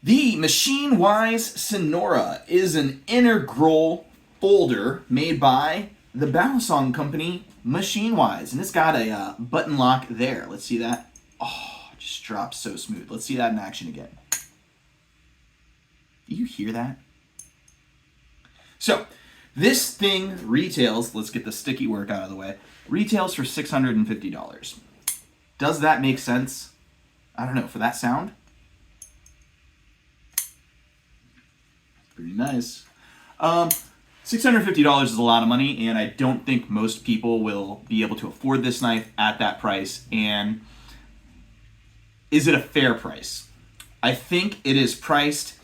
The MachineWise Sonora is an integral folder made by the Balisong company, MachineWise, and it's got a button lock there. Let's see that. Oh, it just drops so smooth. Let's see that in action again. Do you hear that? So, this thing retails, let's get the sticky work out of the way, retails for $650. Does that make sense? I don't know, for that sound? Pretty nice. $650 is a lot of money, and I don't think most people will be able to afford this knife at that price. And is it a fair price? I think it is priced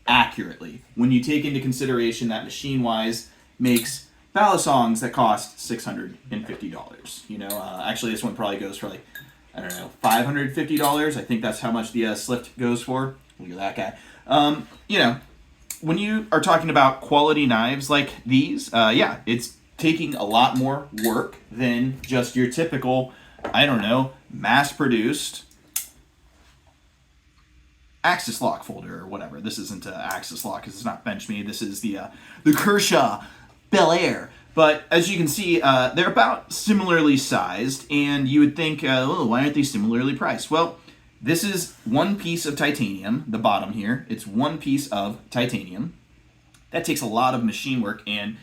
accurately when you take into consideration that MachineWise makes Balisongs that cost $650. You know, actually this one probably goes for like, I don't know, $550. I think that's how much the Slift goes for. Look at that guy. You know, when you are talking about quality knives like these, yeah, it's taking a lot more work than just your typical, I don't know, mass-produced axis lock folder or whatever. This isn't an axis lock because it's not Benchmade. This is the Kershaw Bel Air. But as you can see, they're about similarly sized, and you would think, oh, why aren't they similarly priced? Well, this is one piece of titanium, the bottom here. It's one piece of titanium. That takes a lot of machine work, and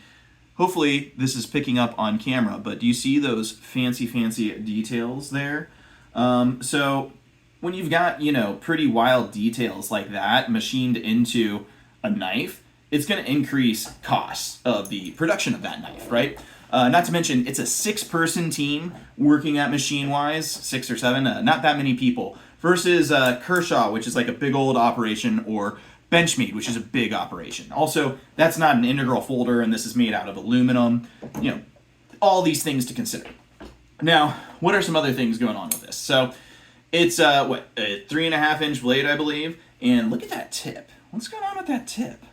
hopefully this is picking up on camera, but do you see those fancy details there? So when you've got, you know, pretty wild details like that machined into a knife, it's going to increase costs of the production of that knife, right? Not to mention, it's a 6-person team working at MachineWise, 6 or 7, not that many people, versus Kershaw, which is like a big old operation, or Benchmade, which is a big operation. Also, that's not an integral folder, and this is made out of aluminum. You know, all these things to consider. Now, what are some other things going on with this? So, it's a 3.5-inch blade, I believe, and look at that tip. What's going on with that tip?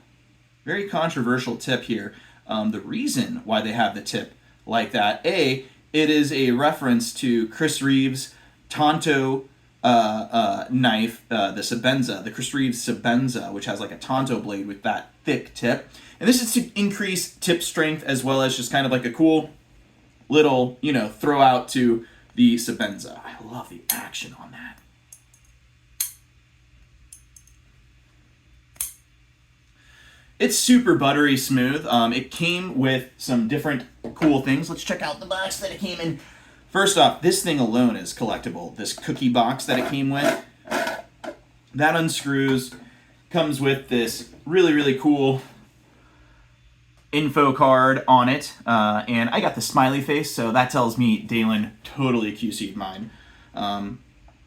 Very controversial tip here. The reason why they have the tip like that, it is a reference to Chris Reeves' Tonto knife, the Sebenza, the Chris Reeves Sebenza, which has like a Tonto blade with that thick tip. And this is to increase tip strength as well as just kind of like a cool little, you know, throw out to the Sebenza. I love the action on that. It's super buttery smooth. It came with some different cool things. Let's check out the box that it came in. First off, this thing alone is collectible. This cookie box that it came with, that unscrews, comes with this really cool info card on it. And I got the smiley face, so that tells me Dalen totally QC'd mine.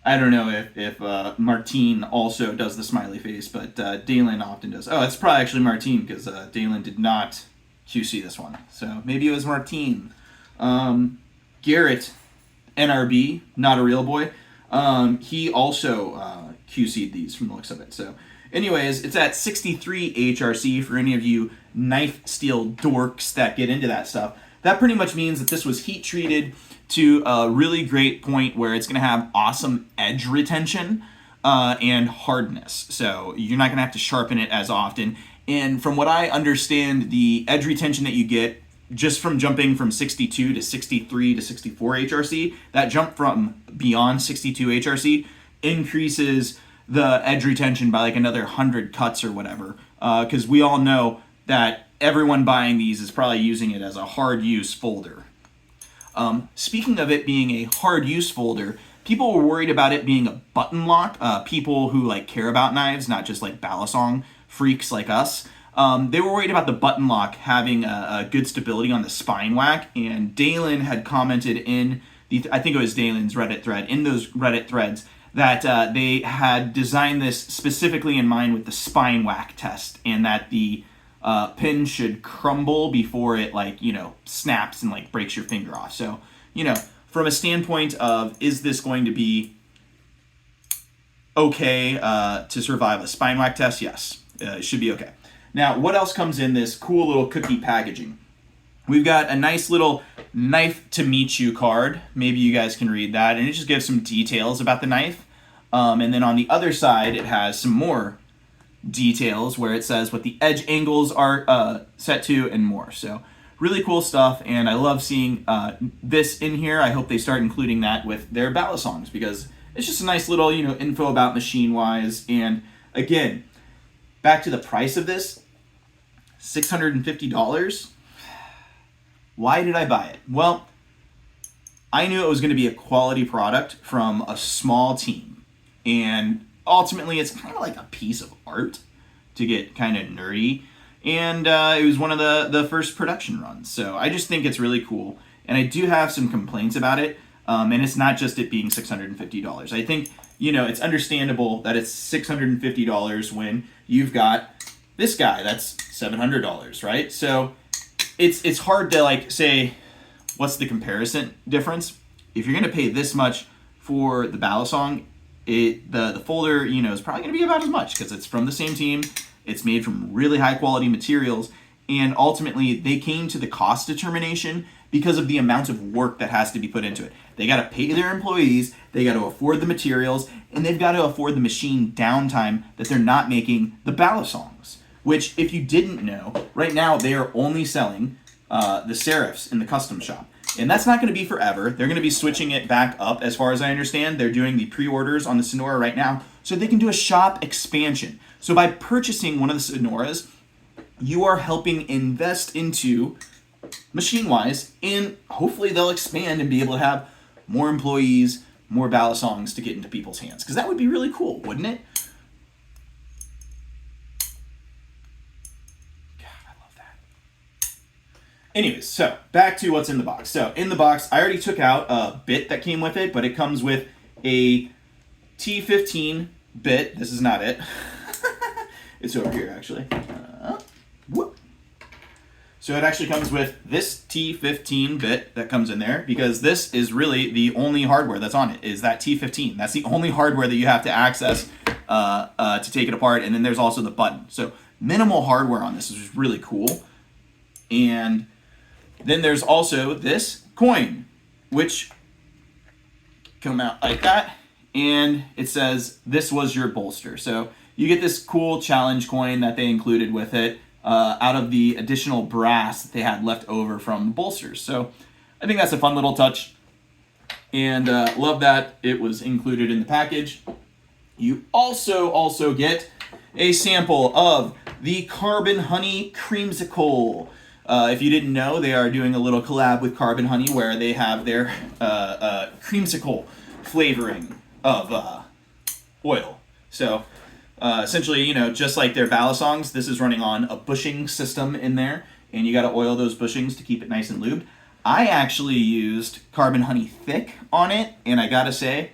I don't know if Martine also does the smiley face, but Dalen often does. Oh, it's probably actually Martine, because Dalen did not QC this one. So maybe it was Martine. Garrett, NRB, not a real boy, he also QC'd these from the looks of it. So anyways, it's at 63 HRC for any of you knife steel dorks that get into that stuff. That pretty much means that this was heat treated to a really great point where it's going to have awesome edge retention and hardness. So you're not going to have to sharpen it as often. And from what I understand, the edge retention that you get just from jumping from 62 to 63 to 64 HRC, that jump from beyond 62 HRC increases the edge retention by like another 100 cuts or whatever. Because we all know that everyone buying these is probably using it as a hard use folder. Speaking of it being a hard use folder, people were worried about it being a button lock. People who like care about knives, not just like Balisong freaks like us. They were worried about the button lock having a good stability on the spine whack, and Dalen had commented in I think it was Dalen's Reddit thread, in those Reddit threads, that they had designed this specifically in mind with the spine whack test, and that the pin should crumble before it, like, you know, snaps and like breaks your finger off. So, you know, from a standpoint of, is this going to be okay to survive a spine whack test? Yes, it should be okay. Now, what else comes in this cool little cookie packaging? We've got a nice little knife to meet you card. Maybe you guys can read that, and it just gives some details about the knife. And then on the other side, it has some more details where it says what the edge angles are set to and more. So really cool stuff, and I love seeing this in here. I hope they start including that with their Balisongs because it's just a nice little, info about MachineWise. And again, back to the price of this, $650. Why did I buy it? Well, I knew it was going to be a quality product from a small team. And ultimately, it's kind of like a piece of art, to get kind of nerdy. And it was one of the first production runs. So I just think it's really cool. And I do have some complaints about it. And it's not just it being $650. I think, it's understandable that it's $650 when you've got this guy that's $700, right? So it's hard to say, what's the comparison difference? If you're going to pay this much for the Balisong, the folder, is probably going to be about as much because it's from the same team. It's made from really high quality materials, and ultimately they came to the cost determination because of the amount of work that has to be put into it. They got to pay their employees, they got to afford the materials, and they've got to afford the machine downtime that they're not making the Balisongs. Which, if you didn't know, right now they are only selling the Serifs in the custom shop. And that's not going to be forever. They're going to be switching it back up, as far as I understand. They're doing the pre-orders on the Sonora right now, so they can do a shop expansion. So by purchasing one of the Sonoras, you are helping invest into MachineWise, and hopefully they'll expand and be able to have more employees, more Balisongs to get into people's hands. Because that would be really cool, wouldn't it? Anyways, so back to what's in the box. So in the box, I already took out a bit that came with it, but it comes with a T15 bit. This is not it. It's over here, actually. Whoop. So it actually comes with this T15 bit that comes in there, because this is really the only hardware that's on it, is that T15. That's the only hardware that you have to access to take it apart. And then there's also the button. So minimal hardware on this is really cool. And then there's also this coin, which come out like that, and it says, "This was your bolster." So you get this cool challenge coin that they included with it out of the additional brass that they had left over from the bolsters. So I think that's a fun little touch, and love that it was included in the package. You also get a sample of the Carbon Honey Creamsicle. If you didn't know, they are doing a little collab with Carbon Honey where they have their creamsicle flavoring of oil. So essentially, just like their Balisongs, this is running on a bushing system in there, and you got to oil those bushings to keep it nice and lubed. I actually used Carbon Honey Thick on it, and I gotta say,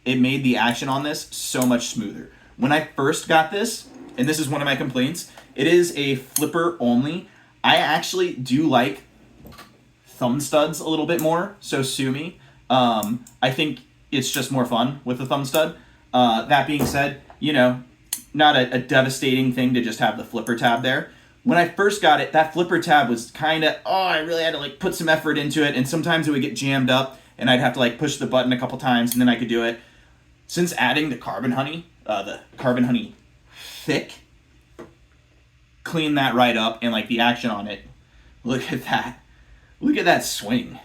it made the action on this so much smoother. When I first got this, and this is one of my complaints, it is a flipper only. I actually do like thumb studs a little bit more, so sue me. I think it's just more fun with the thumb stud. That being said, not a devastating thing to just have the flipper tab there. When I first got it, that flipper tab was kind of, I really had to put some effort into it, and sometimes it would get jammed up, and I'd have to push the button a couple times, and then I could do it. Since adding the Carbon Honey Thick, clean that right up, and the action on it, look at that swing,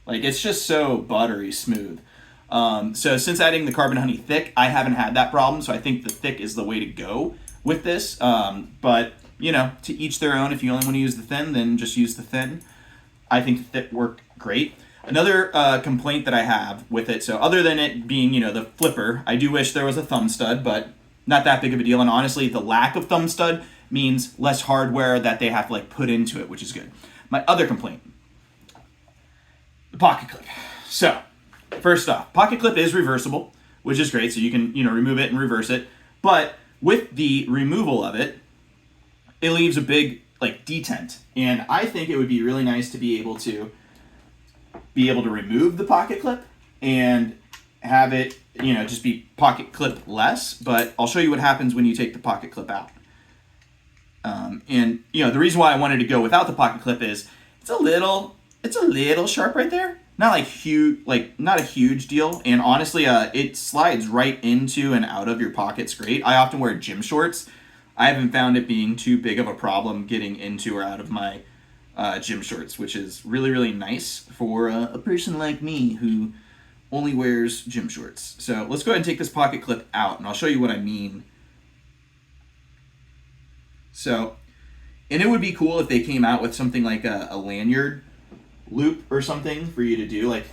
it's just so buttery smooth. So since adding the Carbon Honey Thick, I haven't had that problem, so I think the thick is the way to go with this. But to each their own. If you only want to use the thin, then just use the thin. I think the thick worked great. Another complaint that I have with it, so other than it being the flipper, I do wish there was a thumb stud, but not that big of a deal. And honestly, the lack of thumb stud means less hardware that they have to put into it, which is good. My other complaint, the pocket clip. So first off, pocket clip is reversible, which is great. So you can remove it and reverse it. But with the removal of it, it leaves a big detent. And I think it would be really nice to be able to remove the pocket clip and have it just be pocket clip less. But I'll show you what happens when you take the pocket clip out. And the reason why I wanted to go without the pocket clip is it's a little sharp right there. Not huge, not a huge deal. And honestly, it slides right into and out of your pockets great. I often wear gym shorts I haven't found it being too big of a problem getting into or out of my gym shorts, which is really, really nice for a person like me who only wears gym shorts. So let's go ahead and take this pocket clip out, and I'll show you what I mean. So, and it would be cool if they came out with something like a lanyard loop or something for you to do, like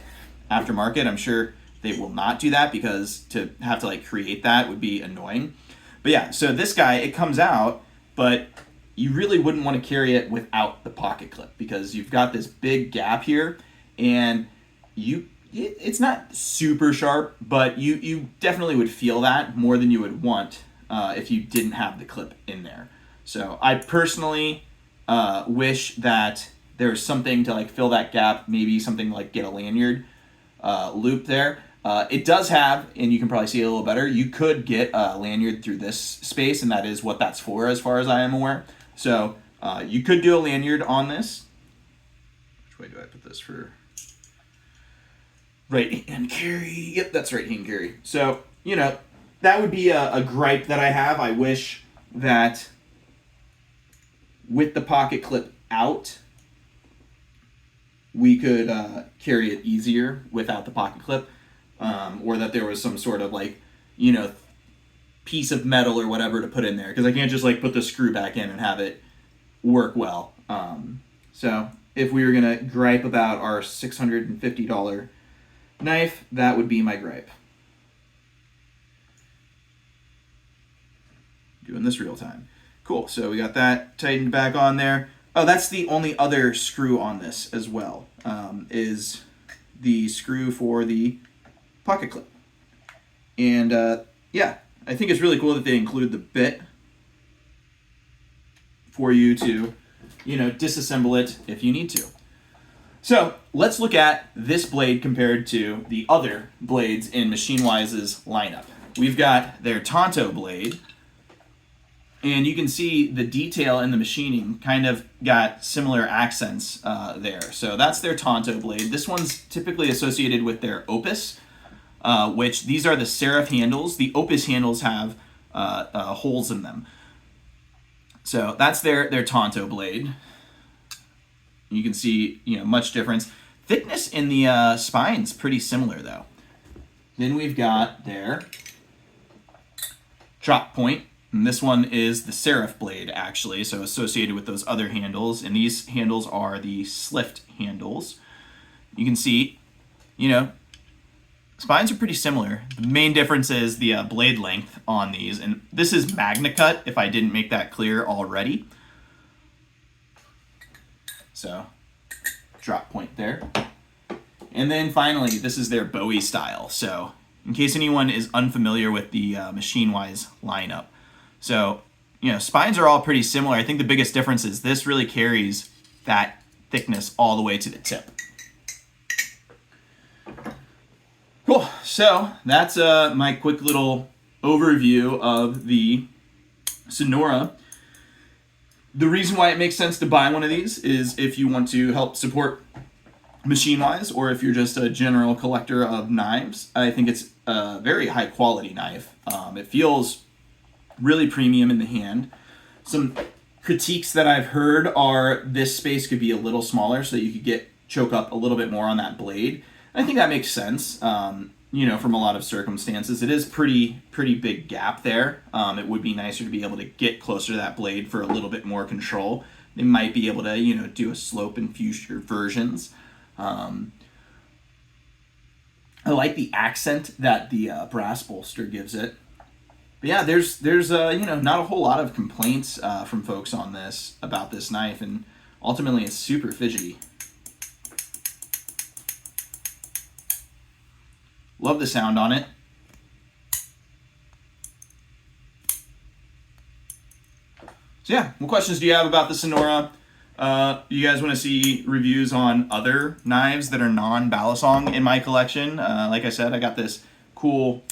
aftermarket. I'm sure they will not do that because to have to like create that would be annoying. But yeah, so this guy, it comes out, but you really wouldn't want to carry it without the pocket clip because you've got this big gap here, and it's not super sharp, but you definitely would feel that more than you would want if you didn't have the clip in there. So I personally wish that there was something to like fill that gap, maybe something like get a lanyard loop there. It does have, and you can probably see it a little better, you could get a lanyard through this space, and that is what that's for as far as I am aware. So you could do a lanyard on this. Which way do I put this for right hand carry? Yep, that's right hand carry. So, you know, that would be a gripe that I have. I wish that with the pocket clip out, we could carry it easier without the pocket clip, or that there was some sort of like, you know, piece of metal or whatever to put in there, because I can't just like put the screw back in and have it work well. So if we were gonna gripe about our $650 knife, that would be my gripe. Doing this real time. Cool, so we got that tightened back on there. Oh, that's the only other screw on this as well, is the screw for the pocket clip. And yeah, I think it's really cool that they include the bit for you to, you know, disassemble it if you need to. So let's look at this blade compared to the other blades in MachineWise's lineup. We've got their Tonto blade, and you can see the detail in the machining kind of got similar accents there. So that's their Tonto blade. This one's typically associated with their Opus, which these are the serif handles. The Opus handles have holes in them. So that's their Tonto blade. You can see, you know, much difference. Thickness in the spine's pretty similar though. Then we've got their drop point. And this one is the serif blade, actually, so associated with those other handles. And these handles are the slift handles. You can see, you know, spines are pretty similar. The main difference is the blade length on these. And this is magnacut, if I didn't make that clear already. So, drop point there. And then finally, this is their Bowie style. So, in case anyone is unfamiliar with the MachineWise lineup. So, you know, spines are all pretty similar. I think the biggest difference is this really carries that thickness all the way to the tip. Cool. So that's my quick little overview of the Sonora. The reason why it makes sense to buy one of these is if you want to help support MachineWise, or if you're just a general collector of knives. I think it's a very high quality knife. It feels really premium in the hand. Some critiques that I've heard are this space could be a little smaller so that you could choke up a little bit more on that blade. And I think that makes sense, you know, from a lot of circumstances. It is pretty big gap there. It would be nicer to be able to get closer to that blade for a little bit more control. They might be able to, you know, do a slope and future versions. I like the accent that the brass bolster gives it. But yeah, there's you know, not a whole lot of complaints from folks on this about this knife, and ultimately it's super fidgety. Love the sound on it. So yeah, what questions do you have about the Sonora? You guys want to see reviews on other knives that are non-Balisong in my collection? Like I said, I got this cool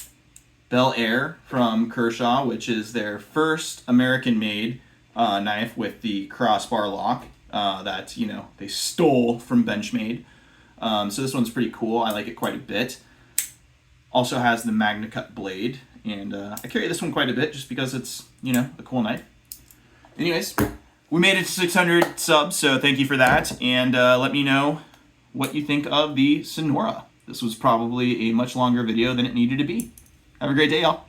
Bel Air from Kershaw, which is their first American-made knife with the crossbar lock that, you know, they stole from Benchmade. So this one's pretty cool. I like it quite a bit. Also has the magnacut blade, and I carry this one quite a bit just because it's, you know, a cool knife. Anyways, we made it to 600 subs, so thank you for that. And let me know what you think of the Sonora. This was probably a much longer video than it needed to be. Have a great day, y'all.